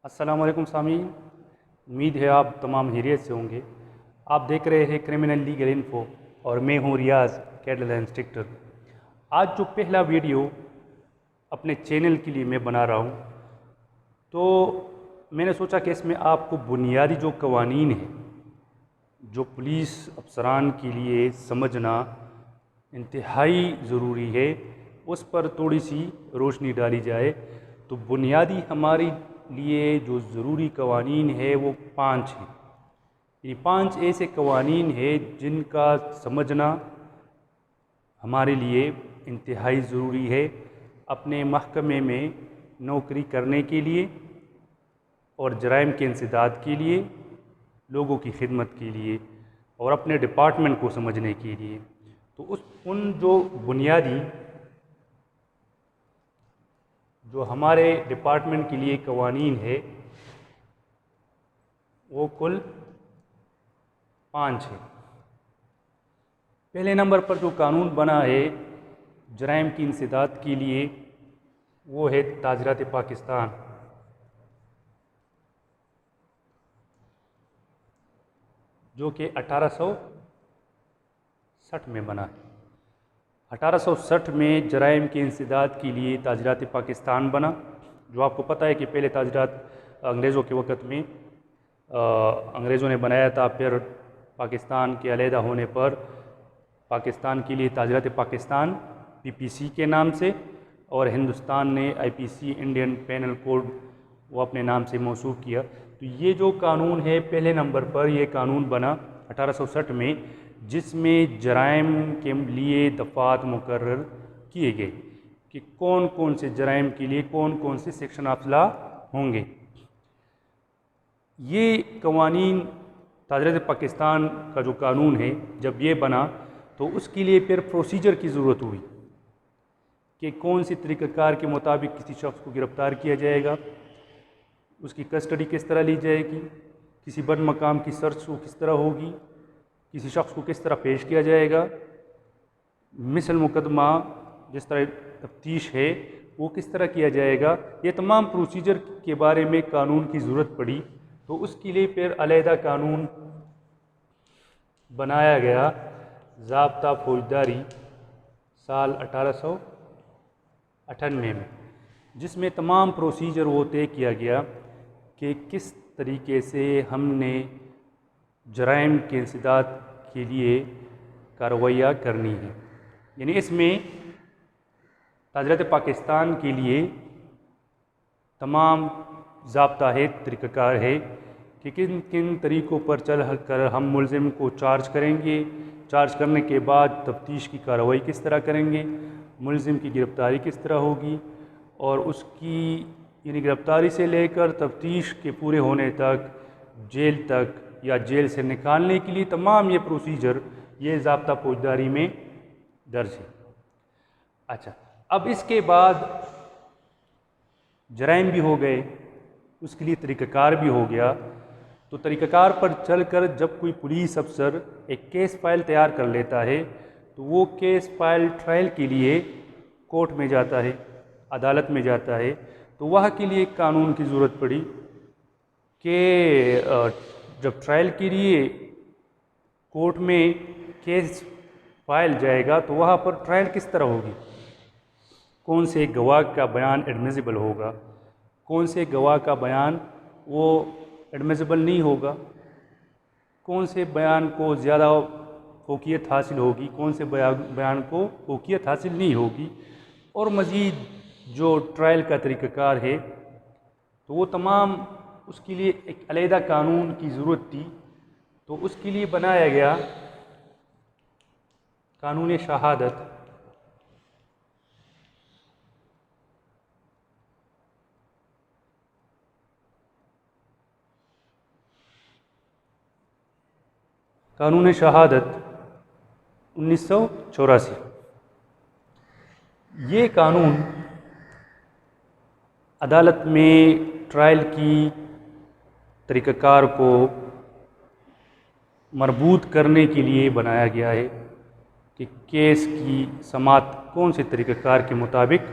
السلام علیکم سامعین، امید ہے آپ تمام خیریت سے ہوں گے۔ آپ دیکھ رہے ہیں کرمنل لیگل انفو اور میں ہوں ریاض کیٹل انسٹرکٹر۔ آج جو پہلا ویڈیو اپنے چینل کے لیے میں بنا رہا ہوں تو میں نے سوچا کہ اس میں آپ کو بنیادی جو قوانین ہیں جو پولیس افسران کے لیے سمجھنا انتہائی ضروری ہے اس پر تھوڑی سی روشنی ڈالی جائے۔ تو بنیادی ہمارے لیے جو ضروری قوانین ہے وہ 5 ہیں۔ یہ 5 ایسے قوانین ہیں جن کا سمجھنا ہمارے لیے انتہائی ضروری ہے اپنے محکمے میں نوکری کرنے کے لیے اور جرائم کے انسداد کے لیے، لوگوں کی خدمت کے لیے اور اپنے ڈپارٹمنٹ کو سمجھنے کے لیے۔ تو ان جو بنیادی جو ہمارے ڈپارٹمنٹ کے لیے قوانین ہے وہ کل 5 ہیں۔ پہلے نمبر پر جو قانون بنا ہے جرائم کی انسداد کے لیے وہ ہے تعزیرات پاکستان، جو کہ 1860 میں بنا ہے۔ 1860 میں جرائم کے انسداد کے لیے تعزیرات پاکستان بنا، جو آپ کو پتہ ہے کہ پہلے تعزیرات انگریزوں کے وقت میں انگریزوں نے بنایا تھا، پھر پاکستان کے علیحدہ ہونے پر پاکستان کے لیے تعزیرات پاکستان PPC کے نام سے، اور ہندوستان نے IPC انڈین پینل کوڈ وہ اپنے نام سے منسوب کیا۔ تو یہ جو قانون ہے پہلے نمبر پر یہ قانون بنا 1860 میں، جس میں جرائم کے لیے دفعات مقرر کیے گئے کہ کون کون سے جرائم کے لیے کون کون سے سیکشن آف لا ہوں گے۔ یہ قوانین تعزیرات پاکستان کا جو قانون ہے جب یہ بنا تو اس کے لیے پھر پروسیجر کی ضرورت ہوئی کہ کون سی طریقہ کار کے مطابق کسی شخص کو گرفتار کیا جائے گا، اس کی کسٹڈی کس طرح لی جائے گی، کسی بد مقام کی سرچ وہ کس طرح ہوگی، کسی شخص کو کس طرح پیش کیا جائے گا، مثل مقدمہ جس طرح تفتیش ہے وہ کس طرح کیا جائے گا۔ یہ تمام پروسیجر کے بارے میں قانون کی ضرورت پڑی، تو اس کے لیے پھر علیحدہ قانون بنایا گیا، ضابطہ فوجداری سال 1898 میں، جس میں تمام پروسیجر وہ طے کیا گیا کہ کس طریقے سے ہم نے جرائم کے انسداد کے لیے کارروائیاں کرنی ہیں۔ یعنی اس میں تعزیرات پاکستان کے لیے تمام ضابطہ ہے، طریقہ کار ہے کہ کن کن طریقوں پر چل کر ہم ملزم کو چارج کریں گے، چارج کرنے کے بعد تفتیش کی کارروائی کس طرح کریں گے، ملزم کی گرفتاری کس طرح ہوگی، اور اس کی یعنی گرفتاری سے لے کر تفتیش کے پورے ہونے تک، جیل تک یا جیل سے نکالنے کے لیے تمام یہ پروسیجر یہ ضابطہ فوجداری میں درج ہے۔ اچھا، اب اس کے بعد جرائم بھی ہو گئے، اس کے لیے طریقہ کار بھی ہو گیا۔ تو طریقہ کار پر چل کر جب کوئی پولیس افسر ایک کیس فائل تیار کر لیتا ہے تو وہ کیس فائل ٹرائل کے لیے کورٹ میں جاتا ہے، عدالت میں جاتا ہے۔ تو وہاں کے لیے ایک قانون کی ضرورت پڑی کہ جب ٹرائل کے لیے کورٹ میں کیس فائل جائے گا تو وہاں پر ٹرائل کس طرح ہوگی، کون سے گواہ کا بیان ایڈمیسیبل ہوگا، کون سے گواہ کا بیان وہ ایڈمیسیبل نہیں ہوگا، کون سے بیان کو زیادہ فوقیت حاصل ہوگی، کون سے بیان کو فوقیت حاصل نہیں ہوگی، اور مزید جو ٹرائل کا طریقہ کار ہے تو وہ تمام اس کے لیے ایک علیحدہ قانون کی ضرورت تھی۔ تو اس کے لیے بنایا گیا قانون شہادت۔ قانون شہادت 1984۔ یہ قانون عدالت میں ٹرائل کی طریقہ کار کو مربوط کرنے کے لیے بنایا گیا ہے کہ کیس کی سماعت کون سے طریقہ کار کے مطابق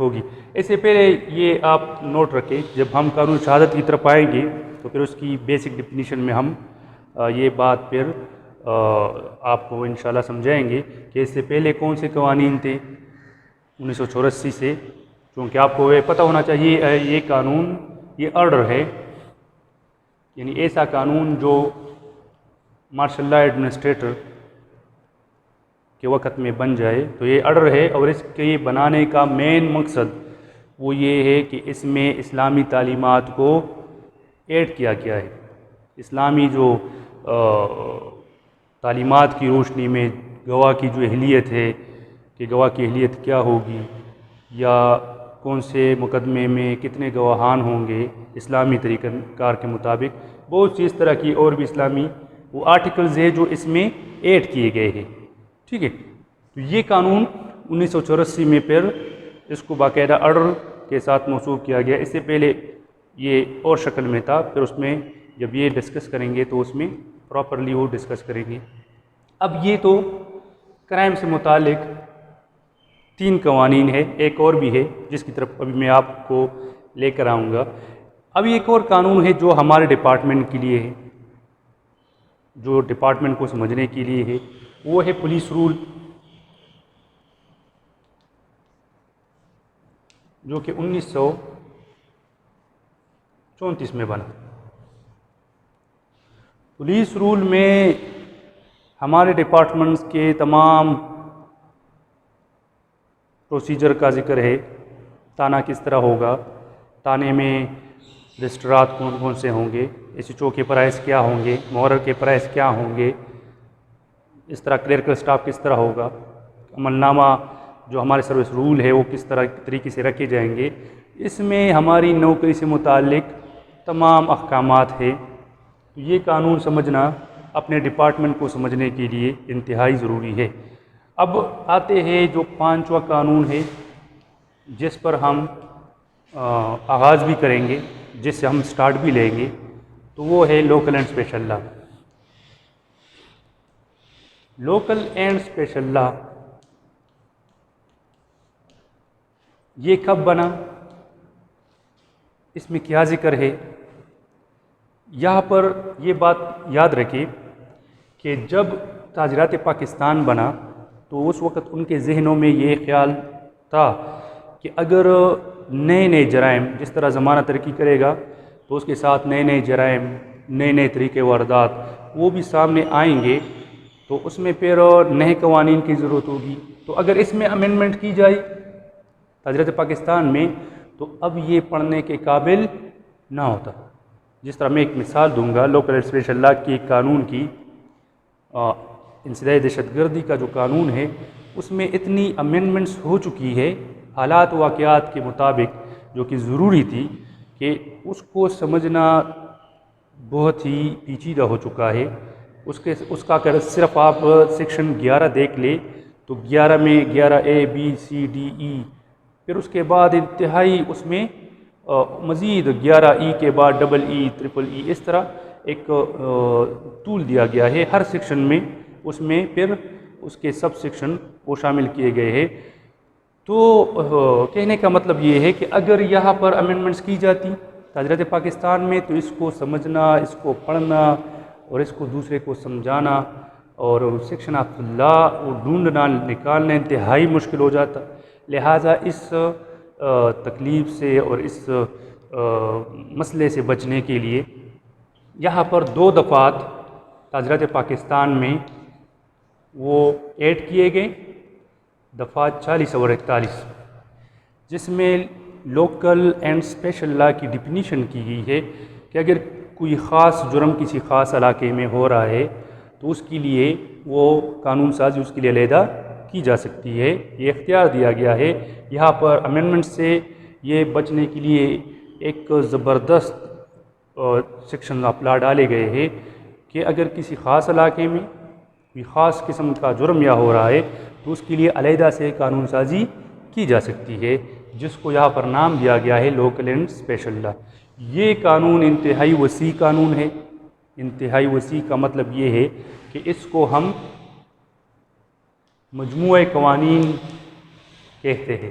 ہوگی۔ اس سے پہلے یہ آپ نوٹ رکھیں، جب ہم قانون شہادت کی طرف آئیں گے تو پھر اس کی بیسک ڈیفینیشن میں ہم یہ بات پھر آپ کو انشاءاللہ سمجھائیں گے کہ اس سے پہلے کون سے قوانین تھے 1984 سے، چونکہ آپ کو یہ پتہ ہونا چاہیے یہ قانون یہ آرڈر ہے، یعنی ایسا قانون جو مارشل لا ایڈمنسٹریٹر کے وقت میں بن جائے، تو یہ آرڈر ہے، اور اس کے بنانے کا مین مقصد وہ یہ ہے کہ اس میں اسلامی تعلیمات کو ایڈ کیا گیا ہے۔ اسلامی جو تعلیمات کی روشنی میں گواہ کی جو اہلیت ہے کہ گواہ کی اہلیت کیا ہوگی، یا کون سے مقدمے میں کتنے گواہان ہوں گے اسلامی طریقہ کار کے مطابق، بہت سی اس طرح کی اور بھی اسلامی وہ آرٹیکلز ہیں جو اس میں ایڈ کیے گئے ہیں، ٹھیک ہے۔ تو یہ قانون 1984 میں پھر اس کو باقاعدہ آرڈر کے ساتھ منسوخ کیا گیا۔ اس سے پہلے یہ اور شکل میں تھا، پھر اس میں جب یہ ڈسکس کریں گے تو اس میں پراپرلی وہ ڈسکس کریں گے۔ اب یہ تو کرائم سے متعلق 3 قوانین ہے، ایک اور بھی ہے جس کی طرف ابھی میں آپ کو لے کر آؤں گا۔ اب ایک اور قانون ہے جو ہمارے ڈپارٹمنٹ کے لیے ہے، جو ڈپارٹمنٹ کو سمجھنے کے لیے ہے، وہ ہے پولیس رول، جو کہ 1934 میں بنا۔ پولیس رول میں ہمارے ڈپارٹمنٹس کے تمام پروسیجر کا ذکر ہے، تانہ کس طرح ہوگا، تانے میں رجسٹرات کون کون سے ہوں گے، ایس ایچ او کے پرائز کیا ہوں گے، مورر کے پرائز کیا ہوں گے، اس طرح کلریکل سٹاف کس طرح ہوگا، عمل نامہ جو ہمارے سروس رول ہے وہ کس طرح طریقے سے رکھے جائیں گے۔ اس میں ہماری نوکری سے متعلق تمام احکامات ہیں۔ یہ قانون سمجھنا اپنے ڈپارٹمنٹ کو سمجھنے کے لیے انتہائی ضروری ہے۔ اب آتے ہیں جو 5واں قانون ہے جس پر ہم آغاز بھی کریں گے، جس سے ہم سٹارٹ بھی لیں گے، تو وہ ہے local and special law. Local and special لا یہ کب بنا، اس میں کیا ذکر ہے؟ یہاں پر یہ بات یاد رکھیں کہ جب تعزیرات پاکستان بنا تو اس وقت ان کے ذہنوں میں یہ خیال تھا کہ اگر نئے نئے جرائم، جس طرح زمانہ ترقی کرے گا تو اس کے ساتھ نئے نئے جرائم، نئے نئے طریقے واردات وہ بھی سامنے آئیں گے، تو اس میں پھر نئے قوانین کی ضرورت ہوگی۔ تو اگر اس میں امینڈمنٹ کی جائے تعزیرات پاکستان میں تو اب یہ پڑھنے کے قابل نہ ہوتا۔ جس طرح میں ایک مثال دوں گا، لوکل اینڈ اسپیشل لا کی قانون کی، انسداد دہشت گردی کا جو قانون ہے اس میں اتنی امینڈمنٹس ہو چکی ہے حالات واقعات کے مطابق جو کہ ضروری تھی، کہ اس کو سمجھنا بہت ہی پیچیدہ ہو چکا ہے۔ اس کا اگر صرف آپ سیکشن 11 دیکھ لیں تو 11 میں 11A B C D E، پھر اس کے بعد انتہائی اس میں مزید 11E کے بعد ڈبل ای، ٹرپل ای، اس طرح ایک طول دیا گیا ہے ہر سیکشن میں، اس میں پھر اس کے سب سیکشن وہ شامل کیے گئے ہیں۔ تو کہنے کا مطلب یہ ہے کہ اگر یہاں پر امینڈمنٹس کی جاتی تعزیرات پاکستان میں تو اس کو سمجھنا، اس کو پڑھنا اور اس کو دوسرے کو سمجھانا اور سیکشن آف لا وہ ڈھونڈنا نکالنا انتہائی مشکل ہو جاتا۔ لہٰذا اس تکلیف سے اور اس مسئلے سے بچنے کے لیے یہاں پر 2 دفعات تعزیرات پاکستان میں وہ ایڈ کیے گئے، دفعات 40 اور 41، جس میں لوکل اینڈ اسپیشل لا کی ڈیفینیشن کی گئی ہے کہ اگر کوئی خاص جرم کسی خاص علاقے میں ہو رہا ہے تو اس کے لیے وہ قانون سازی اس کے لیے علیحدہ کی جا سکتی ہے، یہ اختیار دیا گیا ہے۔ یہاں پر امینڈمنٹ سے یہ بچنے کے لیے ایک زبردست سیکشن آف لا ڈالے گئے ہیں کہ اگر کسی خاص علاقے میں کوئی خاص قسم کا جرم یا ہو رہا ہے تو اس کے لیے علیحدہ سے قانون سازی کی جا سکتی ہے، جس کو یہاں پر نام دیا گیا ہے لوکل اینڈ اسپیشل لا۔ یہ قانون انتہائی وسیع قانون ہے۔ انتہائی وسیع کا مطلب یہ ہے کہ اس کو ہم مجموعہ قوانین کہتے ہیں۔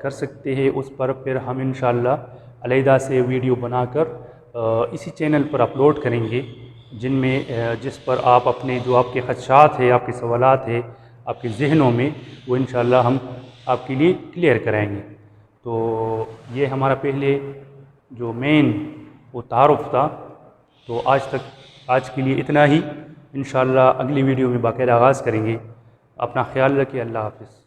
کر سکتے ہیں اس پر پھر ہم انشاءاللہ علیحدہ سے ویڈیو بنا کر اسی چینل پر اپلوڈ کریں گے، جس پر آپ اپنے جو آپ کے خدشات ہیں، آپ کے سوالات ہیں آپ کے ذہنوں میں، وہ انشاءاللہ ہم آپ کے لیے کلیئر کرائیں گے۔ تو یہ ہمارا پہلے جو مین وہ تعارف تھا، تو آج کے لیے اتنا ہی، انشاءاللہ اگلی ویڈیو میں باقاعدہ آغاز کریں گے۔ اپنا خیال رکھیے، اللہ حافظ۔